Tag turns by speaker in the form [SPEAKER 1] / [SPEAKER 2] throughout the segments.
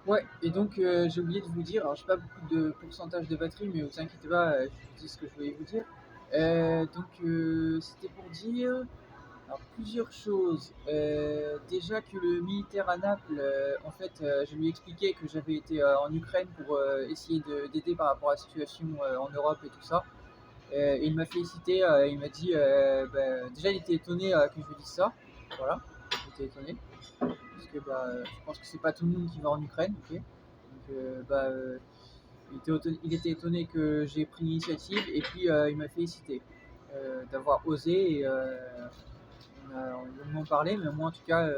[SPEAKER 1] Ouais, et donc j'ai oublié de vous dire, alors j'ai pas beaucoup de pourcentage de batterie, mais vous inquiétez pas, je vous dis ce que je voulais vous dire. C'était pour dire alors plusieurs choses. Déjà que le militaire à Naples, en fait, je lui ai expliqué que j'avais été en Ukraine pour essayer d'aider par rapport à la situation en Europe et tout ça. Et il m'a félicité, il m'a dit, bah, déjà il était étonné que je lui dise ça, voilà, il était étonné, parce que bah, je pense que c'est pas tout le monde qui va en Ukraine, ok. Donc il était étonné que j'ai pris l'initiative et puis il m'a félicité d'avoir osé et on a longuement parlé, mais moi en tout cas,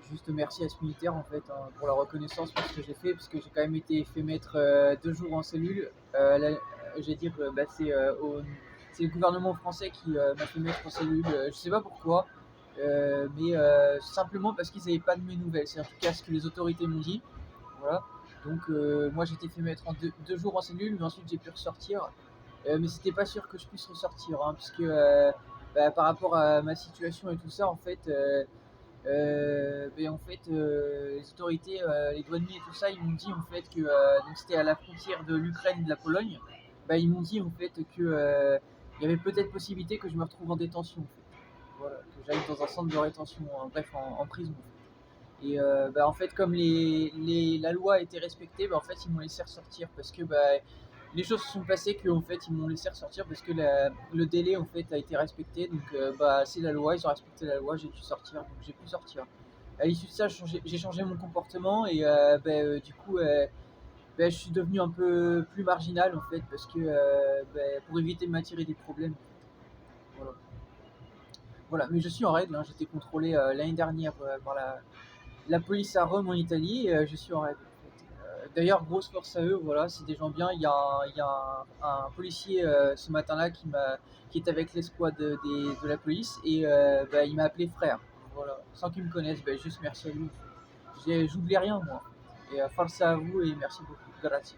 [SPEAKER 1] juste merci à ce militaire en fait hein, pour la reconnaissance pour ce que j'ai fait, parce que j'ai quand même été fait mettre 2 jours en cellule. Je vais dire, c'est le gouvernement français qui m'a fait mettre en cellule. Je sais pas pourquoi, mais simplement parce qu'ils n'avaient pas de mes nouvelles. C'est en tout cas ce que les autorités m'ont dit. Voilà. Donc moi j'ai été fait mettre en 2 jours en cellule, mais ensuite j'ai pu ressortir. Mais c'était pas sûr que je puisse ressortir, hein, puisque par rapport à ma situation et tout ça, en fait, les autorités, les douaniers et tout ça, ils m'ont dit en fait que donc c'était à la frontière de l'Ukraine et de la Pologne. Ils m'ont dit en fait que il y avait peut-être possibilité que je me retrouve en détention. En fait. Voilà, que j'aille dans un centre de rétention, bref, en prison. En fait. Et en fait, comme la loi a été respectée, en fait, ils m'ont laissé ressortir parce que les choses se sont passées qu'en fait, ils m'ont laissé ressortir parce que le délai en fait a été respecté. Donc, c'est la loi, ils ont respecté la loi, j'ai dû sortir, donc j'ai pu sortir. À l'issue de ça, j'ai changé mon comportement et du coup, je suis devenu un peu plus marginal en fait parce que pour éviter de m'attirer des problèmes. Voilà. Voilà, mais je suis en règle, hein, j'ai été contrôlé l'année dernière par la police à Rome en Italie, et je suis en règle. D'ailleurs, grosse force à eux, voilà, c'est des gens bien. Il y a un policier ce matin-là qui est avec l'escouade de la police et il m'a appelé frère. Voilà, sans qu'il me connaisse, juste merci à lui. J'oublie rien moi. Et force à vous et merci beaucoup. Grazie.